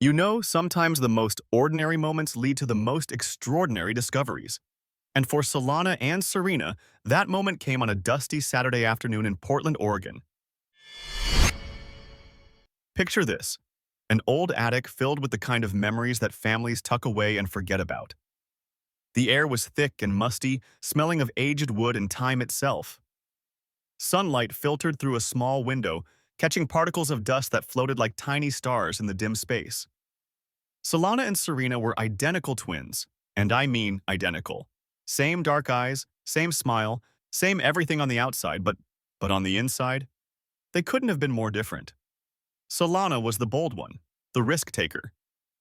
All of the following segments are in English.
You know, sometimes the most ordinary moments lead to the most extraordinary discoveries. And for Solana and Serena, that moment came on a dusty Saturday afternoon in Portland, Oregon. Picture this, an old attic filled with the kind of memories that families tuck away and forget about. The air was thick and musty, smelling of aged wood and time itself. Sunlight filtered through a small window, catching particles of dust that floated like tiny stars in the dim space. Solana and Serena were identical twins, and I mean identical. Same dark eyes, same smile, same everything on the outside, but on the inside, they couldn't have been more different. Solana was the bold one, the risk taker,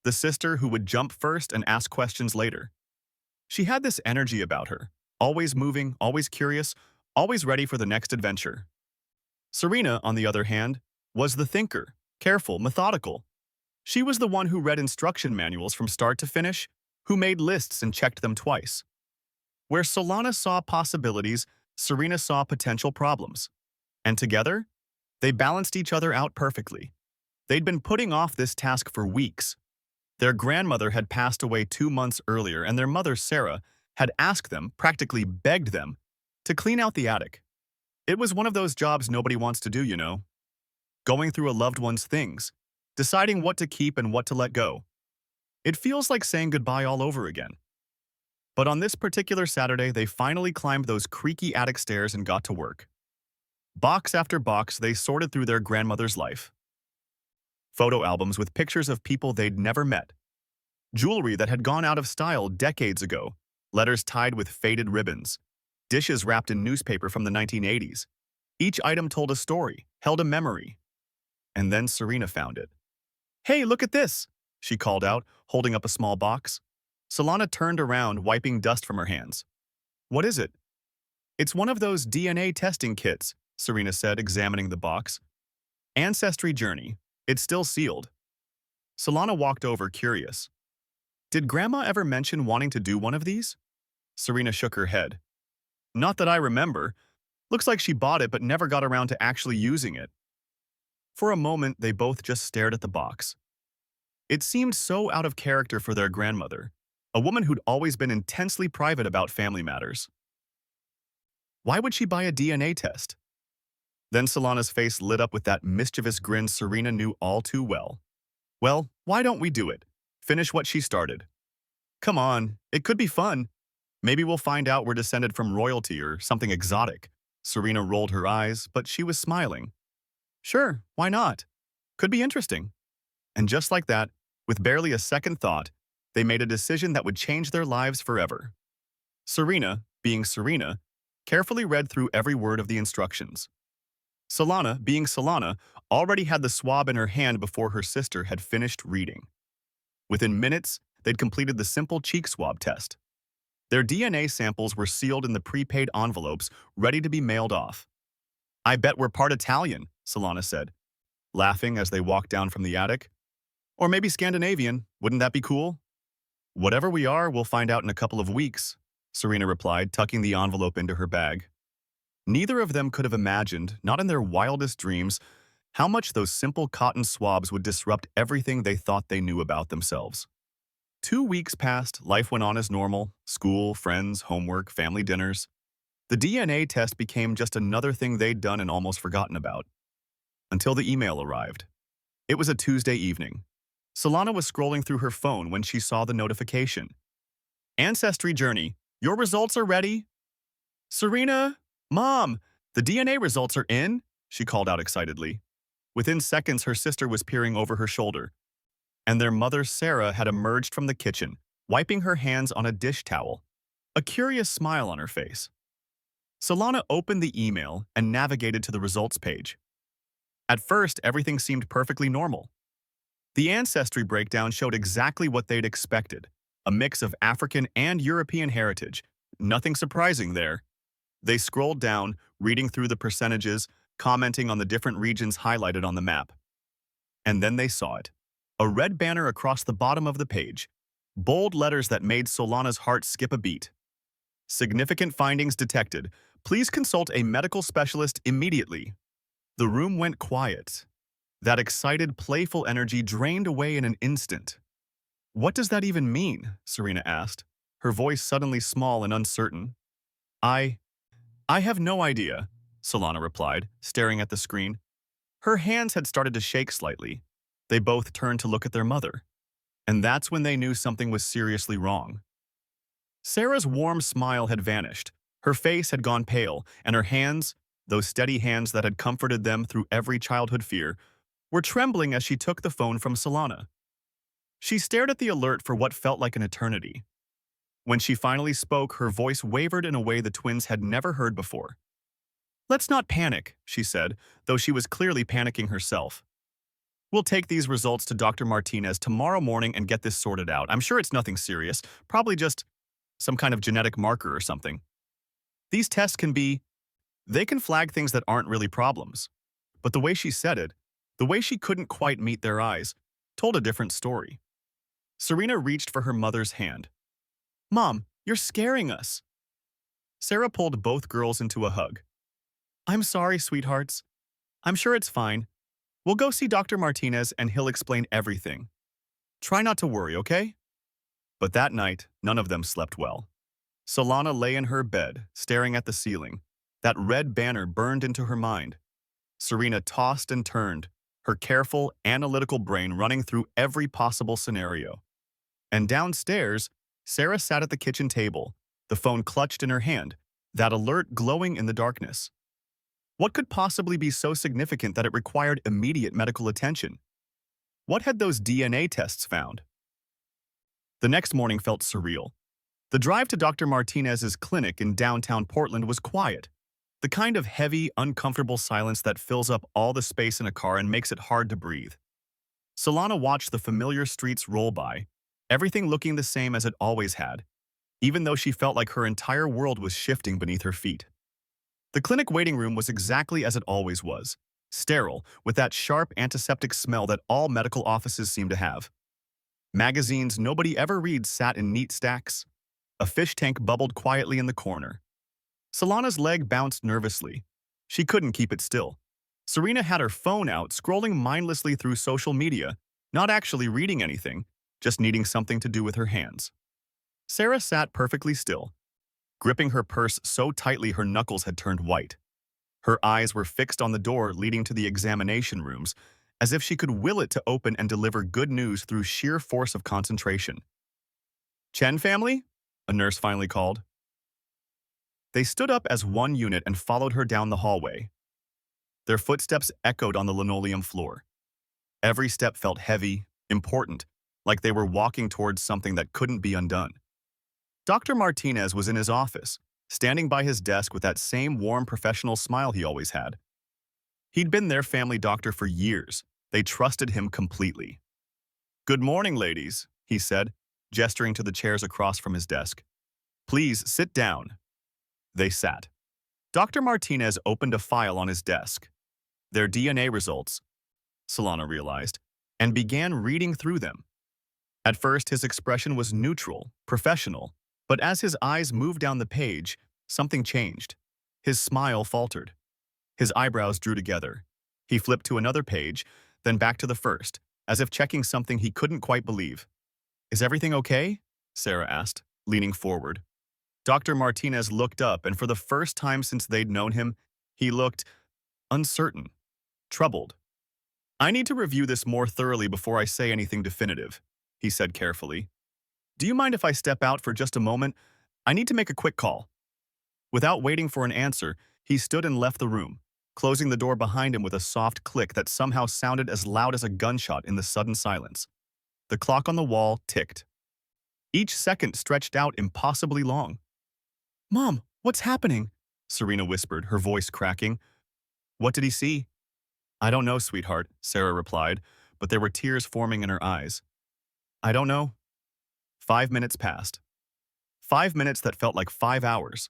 the sister who would jump first and ask questions later. She had this energy about her, always moving, always curious, always ready for the next adventure. Serena, on the other hand, was the thinker, careful, methodical. She was the one who read instruction manuals from start to finish, who made lists and checked them twice. Where Solana saw possibilities, Serena saw potential problems. And together, they balanced each other out perfectly. They'd been putting off this task for weeks. Their grandmother had passed away 2 months earlier, and their mother, Sarah, had asked them, practically begged them, to clean out the attic. It was one of those jobs nobody wants to do, you know. Going through a loved one's things, deciding what to keep and what to let go. It feels like saying goodbye all over again. But on this particular Saturday, they finally climbed those creaky attic stairs and got to work. Box after box, they sorted through their grandmother's life. Photo albums with pictures of people they'd never met. Jewelry that had gone out of style decades ago. Letters tied with faded ribbons. Dishes wrapped in newspaper from the 1980s. Each item told a story, held a memory. And then Serena found it. "Hey, look at this!" she called out, holding up a small box. Solana turned around, wiping dust from her hands. "What is it?" "It's one of those DNA testing kits," Serena said, examining the box. "Ancestry Journey. It's still sealed." Solana walked over, curious. "Did Grandma ever mention wanting to do one of these?" Serena shook her head. "Not that I remember. Looks like she bought it but never got around to actually using it." For a moment, they both just stared at the box. It seemed so out of character for their grandmother, a woman who'd always been intensely private about family matters. Why would she buy a DNA test? Then Solana's face lit up with that mischievous grin Serena knew all too well. "Well, why don't we do it? Finish what she started. Come on, it could be fun. Maybe we'll find out we're descended from royalty or something exotic." Serena rolled her eyes, but she was smiling. "Sure, why not? Could be interesting." And just like that, with barely a second thought, they made a decision that would change their lives forever. Serena, being Serena, carefully read through every word of the instructions. Solana, being Solana, already had the swab in her hand before her sister had finished reading. Within minutes, they'd completed the simple cheek swab test. Their DNA samples were sealed in the prepaid envelopes, ready to be mailed off. "I bet we're part Italian," Solana said, laughing as they walked down from the attic. "Or maybe Scandinavian. Wouldn't that be cool?" "Whatever we are, we'll find out in a couple of weeks," Serena replied, tucking the envelope into her bag. Neither of them could have imagined, not in their wildest dreams, how much those simple cotton swabs would disrupt everything they thought they knew about themselves. 2 weeks passed, life went on as normal, school, friends, homework, family dinners. The DNA test became just another thing they'd done and almost forgotten about. Until the email arrived. It was a Tuesday evening. Solana was scrolling through her phone when she saw the notification. "Ancestry Journey, your results are ready." "Serena, Mom, the DNA results are in," she called out excitedly. Within seconds, her sister was peering over her shoulder, and their mother, Sarah, had emerged from the kitchen, wiping her hands on a dish towel, a curious smile on her face. Solana opened the email and navigated to the results page. At first, everything seemed perfectly normal. The ancestry breakdown showed exactly what they'd expected, a mix of African and European heritage. Nothing surprising there. They scrolled down, reading through the percentages, commenting on the different regions highlighted on the map. And then they saw it. A red banner across the bottom of the page. Bold letters that made Solana's heart skip a beat. "Significant findings detected. Please consult a medical specialist immediately." The room went quiet. That excited, playful energy drained away in an instant. "What does that even mean?" Serena asked, her voice suddenly small and uncertain. I, I have no idea, Solana replied, staring at the screen. Her hands had started to shake slightly. They both turned to look at their mother. And that's when they knew something was seriously wrong. Sarah's warm smile had vanished. Her face had gone pale, and her hands, those steady hands that had comforted them through every childhood fear, were trembling as she took the phone from Solana. She stared at the alert for what felt like an eternity. When she finally spoke, her voice wavered in a way the twins had never heard before. "Let's not panic," she said, though she was clearly panicking herself. "We'll take these results to Dr. Martinez tomorrow morning and get this sorted out. I'm sure it's nothing serious, probably just some kind of genetic marker or something. These tests they can flag things that aren't really problems." But the way she said it, the way she couldn't quite meet their eyes, told a different story. Serena reached for her mother's hand. "Mom, you're scaring us." Sarah pulled both girls into a hug. "I'm sorry, sweethearts. I'm sure it's fine. We'll go see Dr. Martinez and he'll explain everything. Try not to worry, okay?" But that night, none of them slept well. Solana lay in her bed, staring at the ceiling. That red banner burned into her mind. Serena tossed and turned, her careful, analytical brain running through every possible scenario. And downstairs, Sarah sat at the kitchen table, the phone clutched in her hand, that alert glowing in the darkness. What could possibly be so significant that it required immediate medical attention? What had those DNA tests found? The next morning felt surreal. The drive to Dr. Martinez's clinic in downtown Portland was quiet. The kind of heavy, uncomfortable silence that fills up all the space in a car and makes it hard to breathe. Solana watched the familiar streets roll by, everything looking the same as it always had, even though she felt like her entire world was shifting beneath her feet. The clinic waiting room was exactly as it always was, sterile, with that sharp antiseptic smell that all medical offices seem to have. Magazines nobody ever reads sat in neat stacks. A fish tank bubbled quietly in the corner. Solana's leg bounced nervously. She couldn't keep it still. Serena had her phone out, scrolling mindlessly through social media, not actually reading anything, just needing something to do with her hands. Sarah sat perfectly still, gripping her purse so tightly her knuckles had turned white. Her eyes were fixed on the door leading to the examination rooms, as if she could will it to open and deliver good news through sheer force of concentration. "Chen family?" a nurse finally called. They stood up as one unit and followed her down the hallway. Their footsteps echoed on the linoleum floor. Every step felt heavy, important, like they were walking towards something that couldn't be undone. Dr. Martinez was in his office, standing by his desk with that same warm professional smile he always had. He'd been their family doctor for years. They trusted him completely. "Good morning, ladies," he said, gesturing to the chairs across from his desk. "Please sit down." They sat. Dr. Martinez opened a file on his desk. Their DNA results, Solana realized, and began reading through them. At first, his expression was neutral, professional, but as his eyes moved down the page, something changed. His smile faltered. His eyebrows drew together. He flipped to another page, then back to the first, as if checking something he couldn't quite believe. "Is everything okay?" Sarah asked, leaning forward. Dr. Martinez looked up, and for the first time since they'd known him, he looked uncertain, troubled. "I need to review this more thoroughly before I say anything definitive," he said carefully. "Do you mind if I step out for just a moment? I need to make a quick call." Without waiting for an answer, he stood and left the room, closing the door behind him with a soft click that somehow sounded as loud as a gunshot in the sudden silence. The clock on the wall ticked. Each second stretched out impossibly long. "Mom, what's happening?" Serena whispered, her voice cracking. "What did he see?" "I don't know, sweetheart," Sarah replied, but there were tears forming in her eyes. "I don't know." 5 minutes passed. 5 minutes that felt like 5 hours.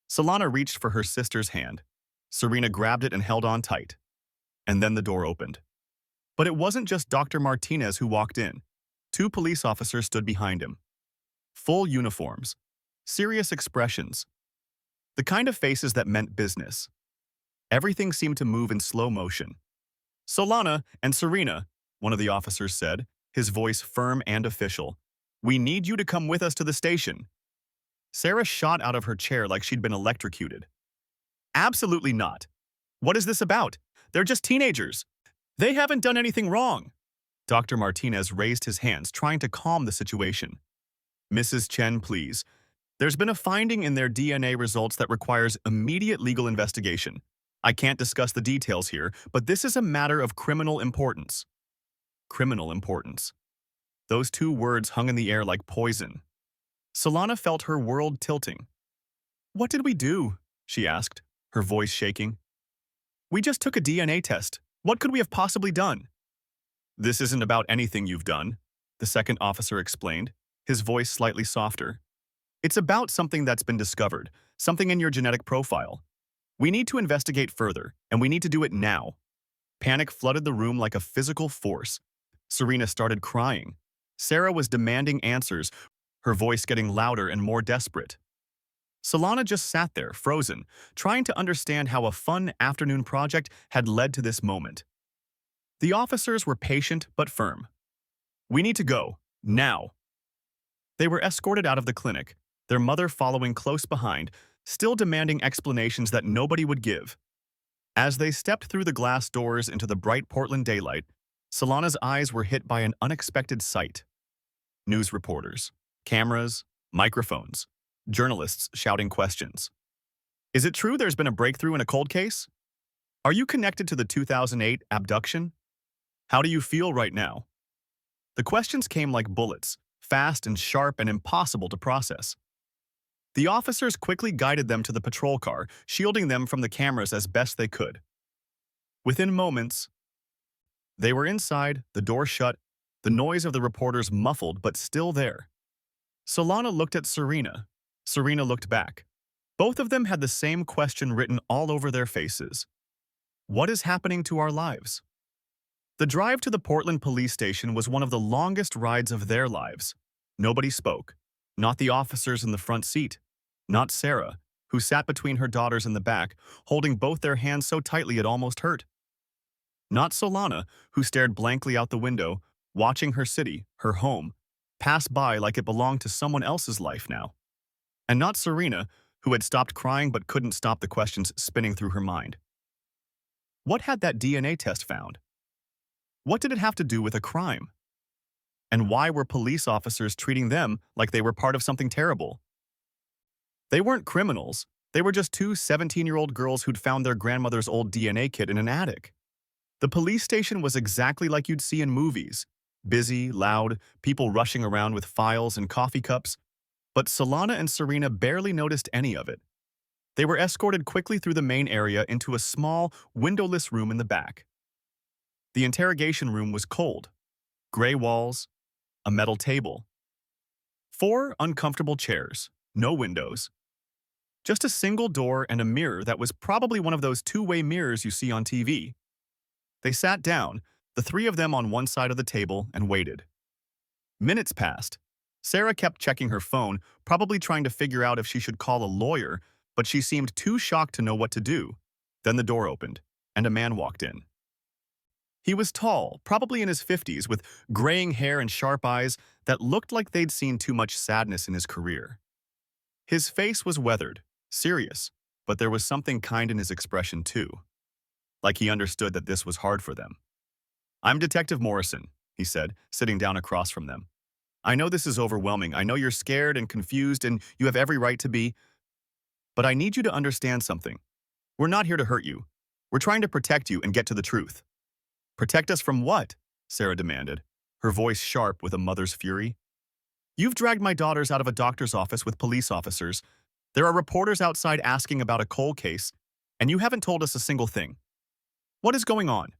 Solana reached for her sister's hand. Serena grabbed it and held on tight. And then the door opened. But it wasn't just Dr. Martinez who walked in. 2 police officers stood behind him. Full uniforms. Serious expressions. The kind of faces that meant business. Everything seemed to move in slow motion. Solana and Serena, one of the officers said, his voice firm and official. We need you to come with us to the station. Sarah shot out of her chair like she'd been electrocuted. Absolutely not. What is this about? They're just teenagers. They haven't done anything wrong. Dr. Martinez raised his hands, trying to calm the situation. Mrs. Chen, please. There's been a finding in their DNA results that requires immediate legal investigation. I can't discuss the details here, but this is a matter of criminal importance. Criminal importance. Those two words hung in the air like poison. Solana felt her world tilting. What did we do? She asked, her voice shaking. We just took a DNA test. What could we have possibly done? This isn't about anything you've done, the second officer explained, his voice slightly softer. It's about something that's been discovered, something in your genetic profile. We need to investigate further, and we need to do it now. Panic flooded the room like a physical force. Serena started crying. Sarah was demanding answers, her voice getting louder and more desperate. Solana just sat there, frozen, trying to understand how a fun afternoon project had led to this moment. The officers were patient but firm. We need to go, now. They were escorted out of the clinic, their mother following close behind, still demanding explanations that nobody would give. As they stepped through the glass doors into the bright Portland daylight, Solana's eyes were hit by an unexpected sight. News reporters, cameras, microphones, journalists shouting questions. Is it true there's been a breakthrough in a cold case? Are you connected to the 2008 abduction? How do you feel right now? The questions came like bullets, fast and sharp and impossible to process. The officers quickly guided them to the patrol car, shielding them from the cameras as best they could. Within moments, they were inside, the door shut, the noise of the reporters muffled but still there. Solana looked at Serena. Serena looked back. Both of them had the same question written all over their faces. What is happening to our lives? The drive to the Portland police station was one of the longest rides of their lives. Nobody spoke. Not the officers in the front seat. Not Sarah, who sat between her daughters in the back, holding both their hands so tightly it almost hurt. Not Solana, who stared blankly out the window, watching her city, her home, pass by like it belonged to someone else's life now. And not Serena, who had stopped crying but couldn't stop the questions spinning through her mind. What had that DNA test found? What did it have to do with a crime? And why were police officers treating them like they were part of something terrible? They weren't criminals. They were just two 17-year-old girls who'd found their grandmother's old DNA kit in an attic. The police station was exactly like you'd see in movies. Busy, loud, people rushing around with files and coffee cups. But Solana and Serena barely noticed any of it. They were escorted quickly through the main area into a small, windowless room in the back. The interrogation room was cold. Gray walls, a metal table. 4 uncomfortable chairs, no windows. Just a single door and a mirror that was probably one of those two-way mirrors you see on TV. They sat down, the 3 of them on one side of the table, and waited. Minutes passed. Sarah kept checking her phone, probably trying to figure out if she should call a lawyer, but she seemed too shocked to know what to do. Then the door opened, and a man walked in. He was tall, probably in his 50s, with graying hair and sharp eyes that looked like they'd seen too much sadness in his career. His face was weathered, serious, but there was something kind in his expression too. Like he understood that this was hard for them. "I'm Detective Morrison," he said, sitting down across from them. "I know this is overwhelming. I know you're scared and confused, and you have every right to be. But I need you to understand something. We're not here to hurt you. We're trying to protect you and get to the truth." "Protect us from what?" Sarah demanded, her voice sharp with a mother's fury. "You've dragged my daughters out of a doctor's office with police officers. There are reporters outside asking about a cold case, and you haven't told us a single thing. What is going on?"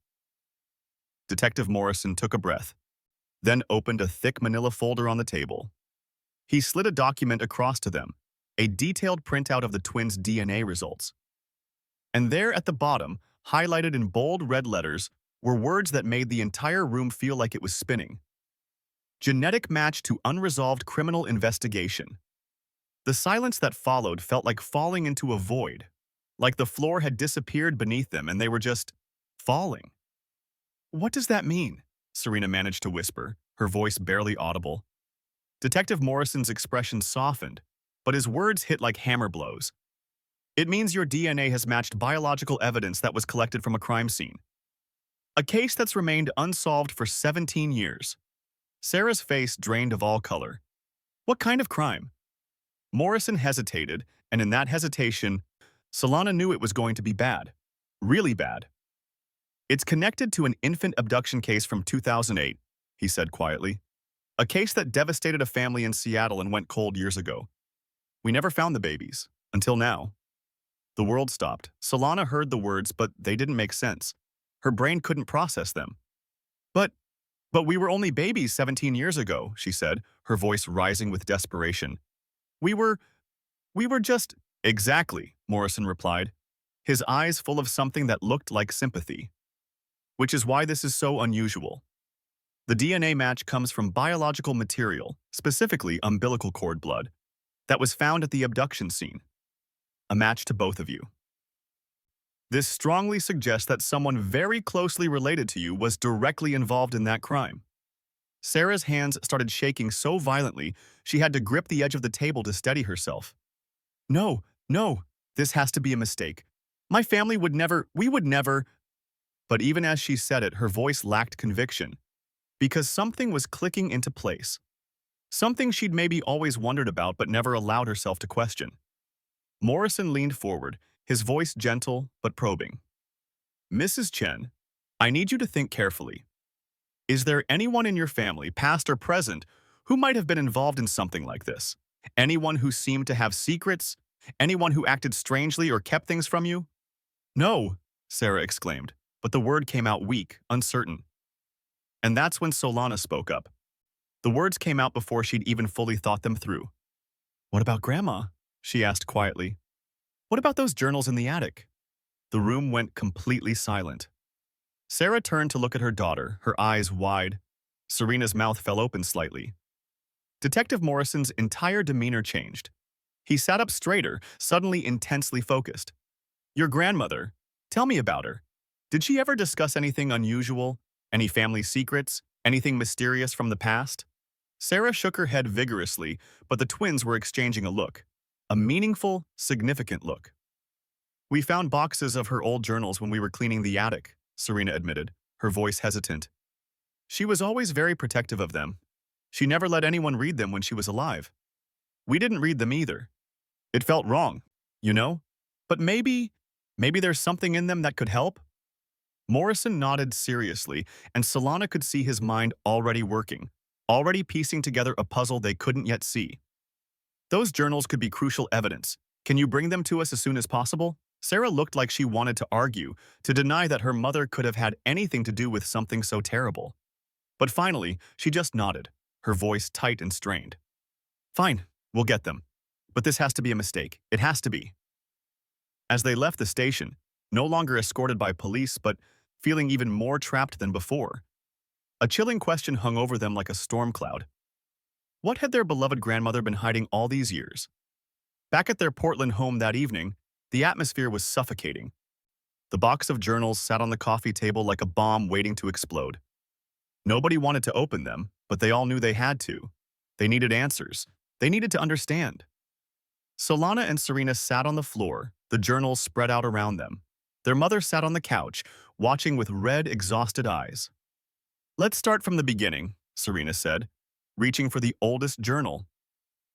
Detective Morrison took a breath, then opened a thick manila folder on the table. He slid a document across to them, a detailed printout of the twins' DNA results. And there at the bottom, highlighted in bold red letters, were words that made the entire room feel like it was spinning. Genetic match to unresolved criminal investigation. The silence that followed felt like falling into a void, like the floor had disappeared beneath them and they were just falling. What does that mean? Serena managed to whisper, her voice barely audible. Detective Morrison's expression softened, but his words hit like hammer blows. It means your DNA has matched biological evidence that was collected from a crime scene. A case that's remained unsolved for 17 years. Sarah's face drained of all color. What kind of crime? Morrison hesitated, and in that hesitation, Solana knew it was going to be bad. Really bad. It's connected to an infant abduction case from 2008, he said quietly. A case that devastated a family in Seattle and went cold years ago. We never found the babies. Until now. The world stopped. Solana heard the words, but they didn't make sense. Her brain couldn't process them. But, but we were only babies 17 years ago, she said, her voice rising with desperation. We were just… Exactly, Morrison replied, his eyes full of something that looked like sympathy. Which is why this is so unusual. The DNA match comes from biological material, specifically umbilical cord blood, that was found at the abduction scene. A match to both of you. This strongly suggests that someone very closely related to you was directly involved in that crime. Sarah's hands started shaking so violently she had to grip the edge of the table to steady herself. No, no, this has to be a mistake. My family would never, we would never… But even as she said it, her voice lacked conviction, because something was clicking into place. Something she'd maybe always wondered about but never allowed herself to question. Morrison leaned forward, his voice gentle but probing. Mrs. Chen, I need you to think carefully. Is there anyone in your family, past or present, who might have been involved in something like this? Anyone who seemed to have secrets? Anyone who acted strangely or kept things from you? No, Sarah exclaimed, but the word came out weak, uncertain. And that's when Solana spoke up. The words came out before she'd even fully thought them through. What about Grandma? She asked quietly. What about those journals in the attic? The room went completely silent. Sarah turned to look at her daughter, her eyes wide. Serena's mouth fell open slightly. Detective Morrison's entire demeanor changed. He sat up straighter, suddenly intensely focused. Your grandmother, tell me about her. Did she ever discuss anything unusual? Any family secrets? Anything mysterious from the past? Sarah shook her head vigorously, but the twins were exchanging a look. A meaningful, significant look. We found boxes of her old journals when we were cleaning the attic, Serena admitted, her voice hesitant. She was always very protective of them. She never let anyone read them when she was alive. We didn't read them either. It felt wrong, you know? But maybe there's something in them that could help? Morrison nodded seriously, and Solana could see his mind already working, already piecing together a puzzle they couldn't yet see. Those journals could be crucial evidence. Can you bring them to us as soon as possible? Sarah looked like she wanted to argue, to deny that her mother could have had anything to do with something so terrible. But finally, she just nodded, her voice tight and strained. Fine, we'll get them. But this has to be a mistake. It has to be. As they left the station, no longer escorted by police, but feeling even more trapped than before, a chilling question hung over them like a storm cloud. What had their beloved grandmother been hiding all these years? Back at their Portland home that evening, the atmosphere was suffocating. The box of journals sat on the coffee table like a bomb waiting to explode. Nobody wanted to open them, but they all knew they had to. They needed answers. They needed to understand. Solana and Serena sat on the floor, the journals spread out around them. Their mother sat on the couch, watching with red, exhausted eyes. Let's start from the beginning, Serena said, reaching for the oldest journal.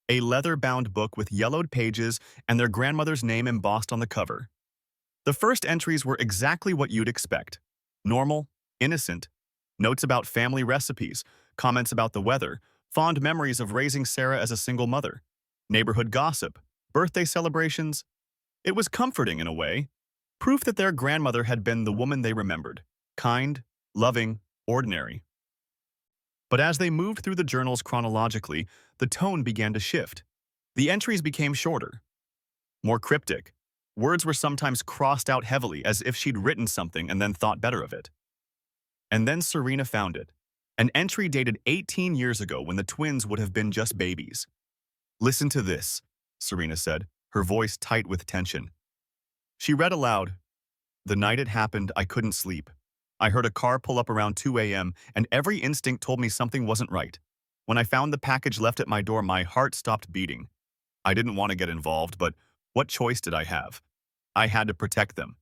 A leather-bound book with yellowed pages and their grandmother's name embossed on the cover. The first entries were exactly what you'd expect. Normal, innocent. Notes about family recipes, comments about the weather, fond memories of raising Sarah as a single mother, neighborhood gossip, birthday celebrations. It was comforting in a way. Proof that their grandmother had been the woman they remembered. Kind, loving, ordinary. But as they moved through the journals chronologically, the tone began to shift. The entries became shorter, more cryptic. Words were sometimes crossed out heavily as if she'd written something and then thought better of it. And then Serena found it. An entry dated 18 years ago when the twins would have been just babies. Listen to this, Serena said, her voice tight with tension. She read aloud, The night it happened, I couldn't sleep. I heard a car pull up around 2 a.m., and every instinct told me something wasn't right. When I found the package left at my door, my heart stopped beating. I didn't want to get involved, but what choice did I have? I had to protect them.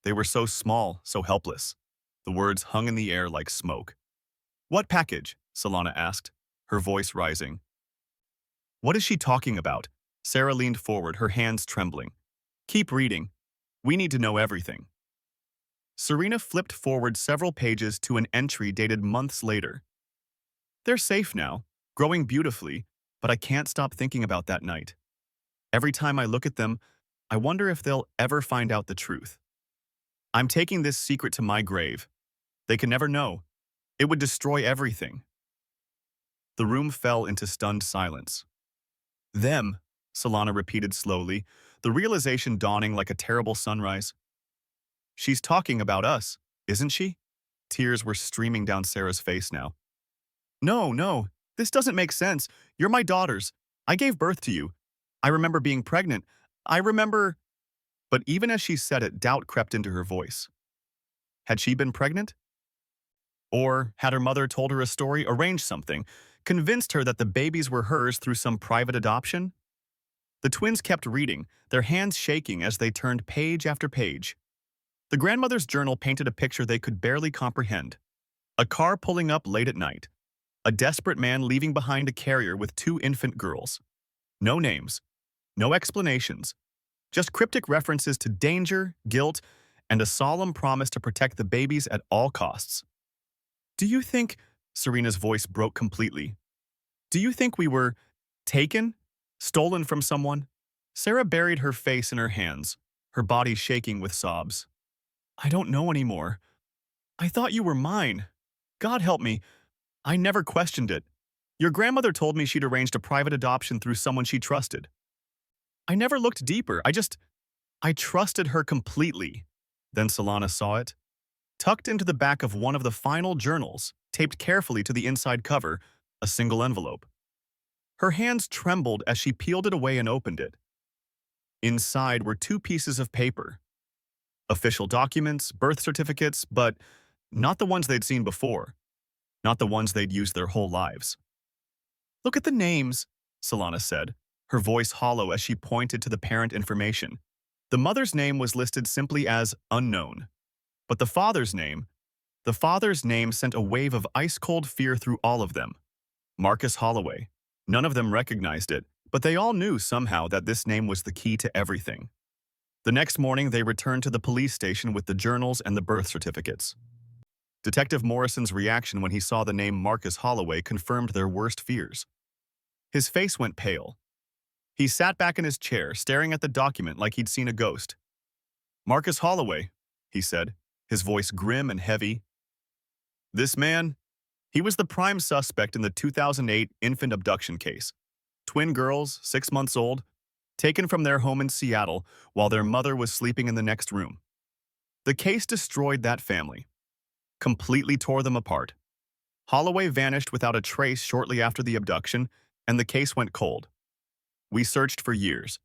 They were so small, so helpless. The words hung in the air like smoke. "What package?" Solana asked, her voice rising. "What is she talking about?" Sarah leaned forward, her hands trembling. "Keep reading. We need to know everything." Serena flipped forward several pages to an entry dated months later. "They're safe now, growing beautifully, but I can't stop thinking about that night. Every time I look at them, I wonder if they'll ever find out the truth. I'm taking this secret to my grave. They can never know. It would destroy everything." The room fell into stunned silence. "Them," Solana repeated slowly, the realization dawning like a terrible sunrise. "She's talking about us, isn't she?" Tears were streaming down Sarah's face now. "No, no, this doesn't make sense. You're my daughters. I gave birth to you. I remember being pregnant. I remember—" But even as she said it, doubt crept into her voice. Had she been pregnant? Or had her mother told her a story, arranged something, convinced her that the babies were hers through some private adoption? The twins kept reading, their hands shaking as they turned page after page. The grandmother's journal painted a picture they could barely comprehend. A car pulling up late at night. A desperate man leaving behind a carrier with 2 infant girls. No names. No explanations. Just cryptic references to danger, guilt, and a solemn promise to protect the babies at all costs. "Do you think—" Serena's voice broke completely. "Do you think we were taken? Stolen from someone?" Sarah buried her face in her hands, her body shaking with sobs. "I don't know anymore. I thought you were mine. God help me. I never questioned it. Your grandmother told me she'd arranged a private adoption through someone she trusted. I never looked deeper. I trusted her completely." Then Solana saw it. Tucked into the back of one of the final journals, taped carefully to the inside cover, a single envelope. Her hands trembled as she peeled it away and opened it. Inside were 2 pieces of paper. Official documents, birth certificates, but not the ones they'd seen before. Not the ones they'd used their whole lives. "Look at the names," Solana said, her voice hollow as she pointed to the parent information. The mother's name was listed simply as unknown. But the father's name sent a wave of ice-cold fear through all of them. Marcus Holloway. None of them recognized it, but they all knew somehow that this name was the key to everything. The next morning, they returned to the police station with the journals and the birth certificates. Detective Morrison's reaction when he saw the name Marcus Holloway confirmed their worst fears. His face went pale. He sat back in his chair, staring at the document like he'd seen a ghost. "Marcus Holloway," he said, his voice grim and heavy. "This man, he was the prime suspect in the 2008 infant abduction case. Twin girls, 6 months old, taken from their home in Seattle while their mother was sleeping in the next room. The case destroyed that family, completely tore them apart. Holloway vanished without a trace shortly after the abduction, and the case went cold. We searched for years.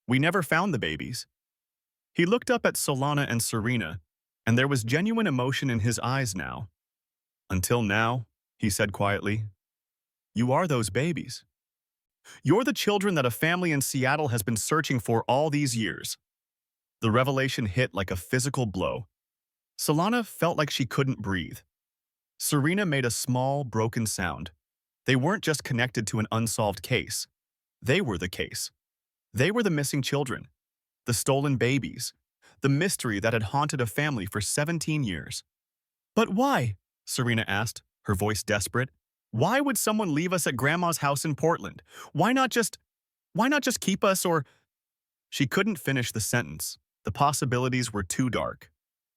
We never found the babies." He looked up at Solana and Serena, and there was genuine emotion in his eyes now. "Until now," he said quietly, "you are those babies. You're the children that a family in Seattle has been searching for all these years." The revelation hit like a physical blow. Solana felt like she couldn't breathe. Serena made a small, broken sound. They weren't just connected to an unsolved case. They were the case. They were the missing children, the stolen babies, the mystery that had haunted a family for 17 years. "But why?" Serena asked, her voice desperate. "Why would someone leave us at Grandma's house in Portland? Why not just keep us or—" She couldn't finish the sentence. The possibilities were too dark.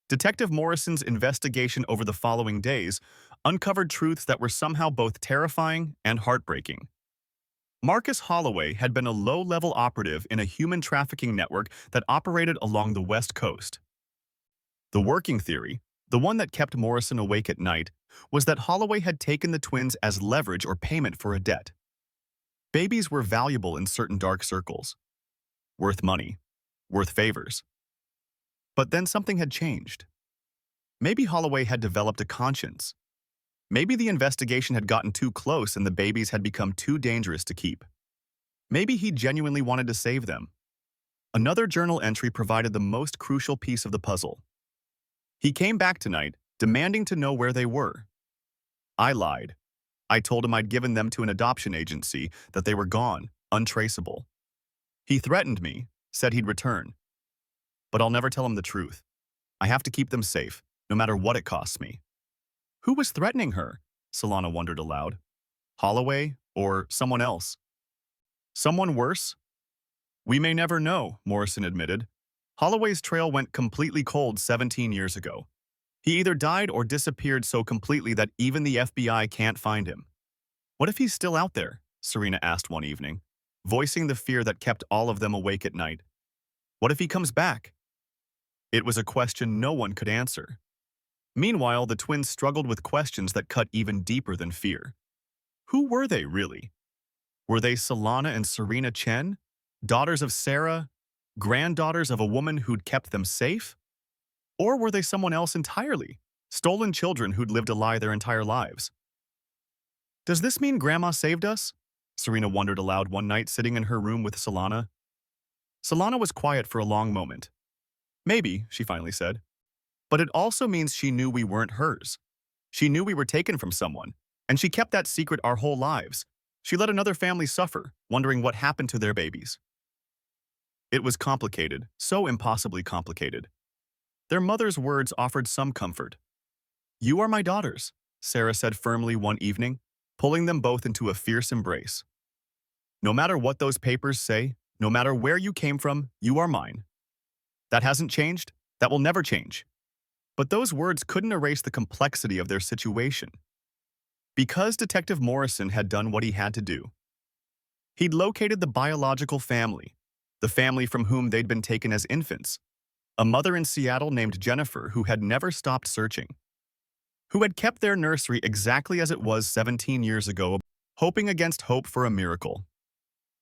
Detective Morrison's investigation over the following days uncovered truths that were somehow both terrifying and heartbreaking. Marcus Holloway had been a low-level operative in a human trafficking network that operated along the West Coast. The working theory, the one that kept Morrison awake at night, was that Holloway had taken the twins as leverage or payment for a debt. Babies were valuable in certain dark circles. Worth money. Worth favors. But then something had changed. Maybe Holloway had developed a conscience. Maybe the investigation had gotten too close and the babies had become too dangerous to keep. Maybe he genuinely wanted to save them. Another journal entry provided the most crucial piece of the puzzle. He came back tonight, demanding to know where they were. I lied. I told him I'd given them to an adoption agency, that they were gone, untraceable. He threatened me, said he'd return. But I'll never tell him the truth. I have to keep them safe, no matter what it costs me. Who was threatening her? Solana wondered aloud. Holloway or someone else? Someone worse? We may never know, Morrison admitted. Holloway's trail went completely cold 17 years ago. He either died or disappeared so completely that even the FBI can't find him. What if he's still out there? Serena asked one evening, voicing the fear that kept all of them awake at night. What if he comes back? It was a question no one could answer. Meanwhile, the twins struggled with questions that cut even deeper than fear. Who were they, really? Were they Solana and Serena Chen, daughters of Sarah, granddaughters of a woman who'd kept them safe? Or were they someone else entirely, stolen children who'd lived a lie their entire lives? Does this mean Grandma saved us? Serena wondered aloud one night sitting in her room with Solana. Solana was quiet for a long moment. Maybe, she finally said. But it also means she knew we weren't hers. She knew we were taken from someone, and she kept that secret our whole lives. She let another family suffer, wondering what happened to their babies. It was complicated, so impossibly complicated. Their mother's words offered some comfort. You are my daughters, Sarah said firmly one evening, pulling them both into a fierce embrace. No matter what those papers say, no matter where you came from, you are mine. That hasn't changed. That will never change. But those words couldn't erase the complexity of their situation. Because Detective Morrison had done what he had to do. He'd located the biological family, the family from whom they'd been taken as infants, a mother in Seattle named Jennifer who had never stopped searching, who had kept their nursery exactly as it was 17 years ago, hoping against hope for a miracle,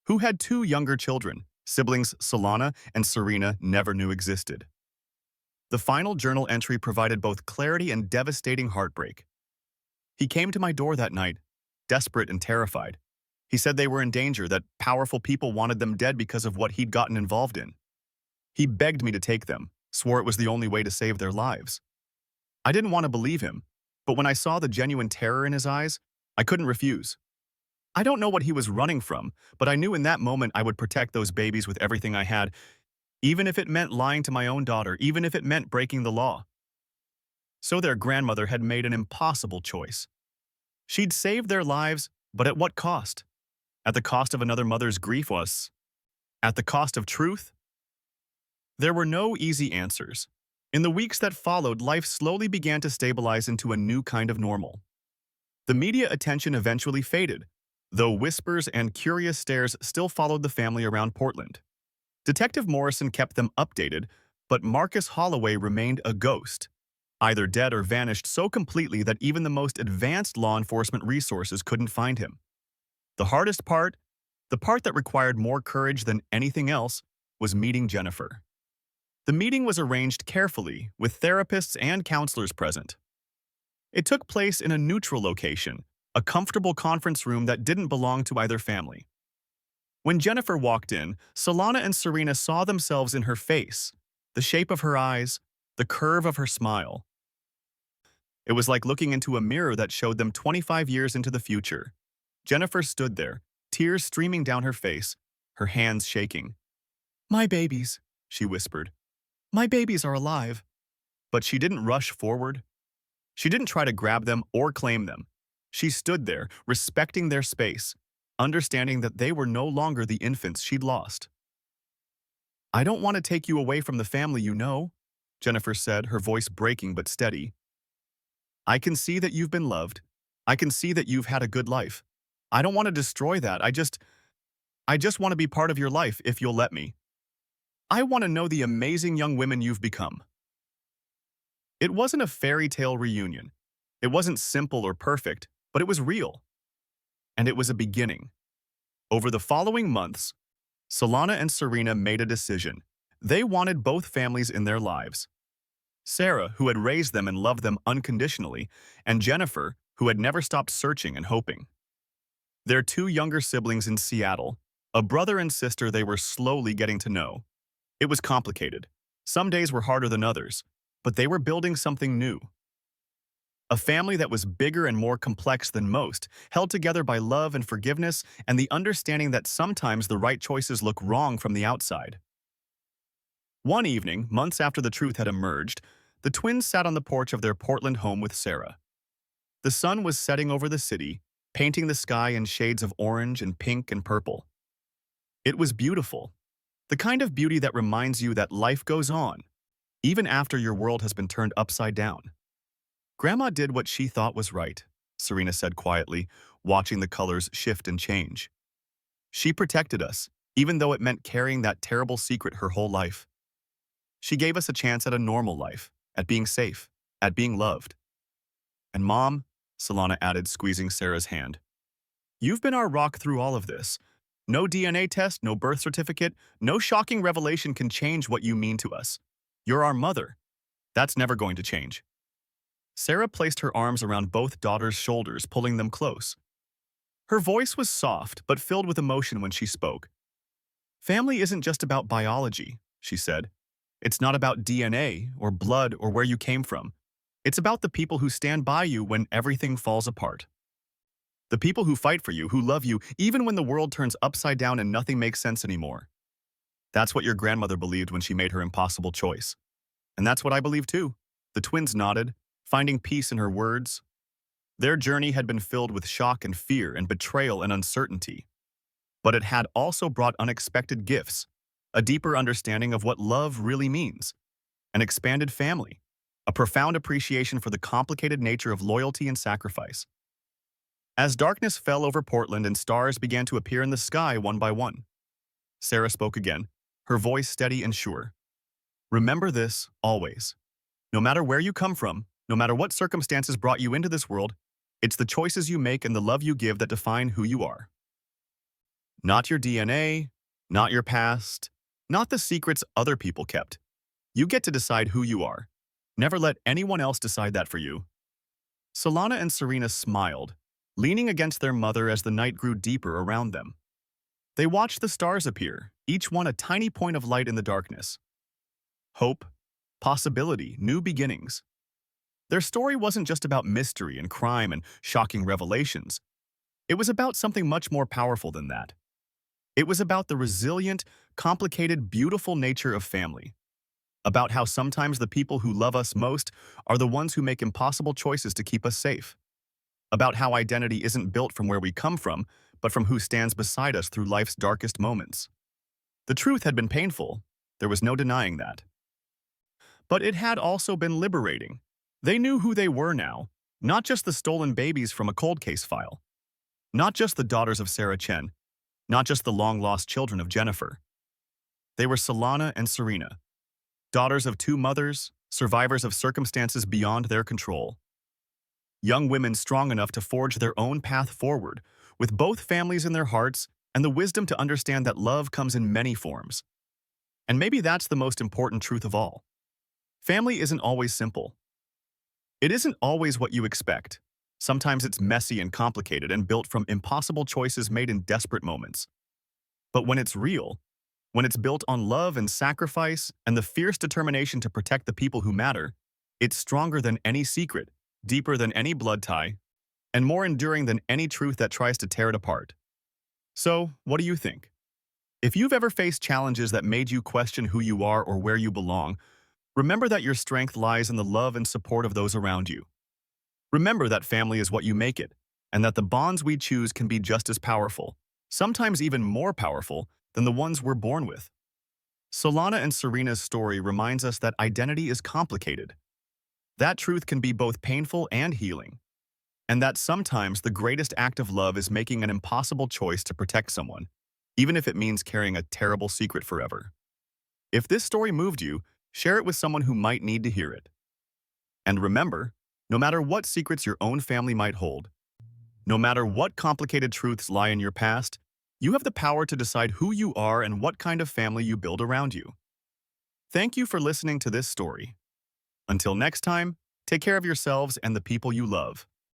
who had two younger children, siblings Solana and Serena never knew existed. The final journal entry provided both clarity and devastating heartbreak. He came to my door that night, desperate and terrified. He said they were in danger, that powerful people wanted them dead because of what he'd gotten involved in. He begged me to take them, swore it was the only way to save their lives. I didn't want to believe him, but when I saw the genuine terror in his eyes, I couldn't refuse. I don't know what he was running from, but I knew in that moment I would protect those babies with everything I had, even if it meant lying to my own daughter, even if it meant breaking the law. So their grandmother had made an impossible choice. She'd saved their lives, but at what cost? At the cost of another mother's grief was? At the cost of truth? There were no easy answers. In the weeks that followed, life slowly began to stabilize into a new kind of normal. The media attention eventually faded, though whispers and curious stares still followed the family around Portland. Detective Morrison kept them updated, but Marcus Holloway remained a ghost, either dead or vanished so completely that even the most advanced law enforcement resources couldn't find him. The hardest part, the part that required more courage than anything else, was meeting Jennifer. The meeting was arranged carefully, with therapists and counselors present. It took place in a neutral location, a comfortable conference room that didn't belong to either family. When Jennifer walked in, Solana and Serena saw themselves in her face, the shape of her eyes, the curve of her smile. It was like looking into a mirror that showed them 25 years into the future. Jennifer stood there, tears streaming down her face, her hands shaking. "My babies," she whispered. "My babies are alive." But she didn't rush forward. She didn't try to grab them or claim them. She stood there, respecting their space, understanding that they were no longer the infants she'd lost. "I don't want to take you away from the family you know," Jennifer said, her voice breaking but steady. "I can see that you've been loved. I can see that you've had a good life. I don't want to destroy that. I just want to be part of your life if you'll let me. I want to know the amazing young women you've become." It wasn't a fairy tale reunion. It wasn't simple or perfect, but it was real. And it was a beginning. Over the following months, Solana and Serena made a decision. They wanted both families in their lives. Sarah, who had raised them and loved them unconditionally, and Jennifer, who had never stopped searching and hoping. Their two younger siblings in Seattle, a brother and sister they were slowly getting to know. It was complicated. Some days were harder than others, but they were building something new. A family that was bigger and more complex than most, held together by love and forgiveness and the understanding that sometimes the right choices look wrong from the outside. One evening, months after the truth had emerged, the twins sat on the porch of their Portland home with Sarah. The sun was setting over the city, painting the sky in shades of orange and pink and purple. It was beautiful, the kind of beauty that reminds you that life goes on, even after your world has been turned upside down. Grandma did what she thought was right, Serena said quietly, watching the colors shift and change. She protected us, even though it meant carrying that terrible secret her whole life. She gave us a chance at a normal life, at being safe, at being loved. And Mom, Solana added, squeezing Sarah's hand, you've been our rock through all of this. No DNA test, no birth certificate, no shocking revelation can change what you mean to us. You're our mother. That's never going to change. Sarah placed her arms around both daughters' shoulders, pulling them close. Her voice was soft but filled with emotion when she spoke. Family isn't just about biology, she said. It's not about DNA or blood or where you came from. It's about the people who stand by you when everything falls apart. The people who fight for you, who love you, even when the world turns upside down and nothing makes sense anymore. That's what your grandmother believed when she made her impossible choice. And that's what I believe too. The twins nodded, finding peace in her words. Their journey had been filled with shock and fear and betrayal and uncertainty. But it had also brought unexpected gifts, a deeper understanding of what love really means, an expanded family, a profound appreciation for the complicated nature of loyalty and sacrifice. As darkness fell over Portland and stars began to appear in the sky one by one, Sarah spoke again, her voice steady and sure. Remember this, always. No matter where you come from, no matter what circumstances brought you into this world, it's the choices you make and the love you give that define who you are. Not your DNA, not your past, not the secrets other people kept. You get to decide who you are. Never let anyone else decide that for you. Solana and Serena smiled, leaning against their mother as the night grew deeper around them. They watched the stars appear, each one a tiny point of light in the darkness. Hope, possibility, new beginnings. Their story wasn't just about mystery and crime and shocking revelations. It was about something much more powerful than that. It was about the resilient, complicated, beautiful nature of family. About how sometimes the people who love us most are the ones who make impossible choices to keep us safe. About how identity isn't built from where we come from, but from who stands beside us through life's darkest moments. The truth had been painful. There was no denying that. But it had also been liberating. They knew who they were now, not just the stolen babies from a cold case file. Not just the daughters of Sarah Chen. Not just the long-lost children of Jennifer. They were Solana and Serena, daughters of two mothers, survivors of circumstances beyond their control. Young women strong enough to forge their own path forward, with both families in their hearts and the wisdom to understand that love comes in many forms. And maybe that's the most important truth of all. Family isn't always simple. It isn't always what you expect. Sometimes it's messy and complicated and built from impossible choices made in desperate moments. But when it's real, when it's built on love and sacrifice and the fierce determination to protect the people who matter, it's stronger than any secret, deeper than any blood tie, and more enduring than any truth that tries to tear it apart. So, what do you think? If you've ever faced challenges that made you question who you are or where you belong, remember that your strength lies in the love and support of those around you. Remember that family is what you make it, and that the bonds we choose can be just as powerful, sometimes even more powerful, than the ones we're born with. Solana and Serena's story reminds us that identity is complicated. That truth can be both painful and healing, and that sometimes the greatest act of love is making an impossible choice to protect someone, even if it means carrying a terrible secret forever. If this story moved you, share it with someone who might need to hear it. And remember, no matter what secrets your own family might hold, no matter what complicated truths lie in your past, you have the power to decide who you are and what kind of family you build around you. Thank you for listening to this story. Until next time, take care of yourselves and the people you love.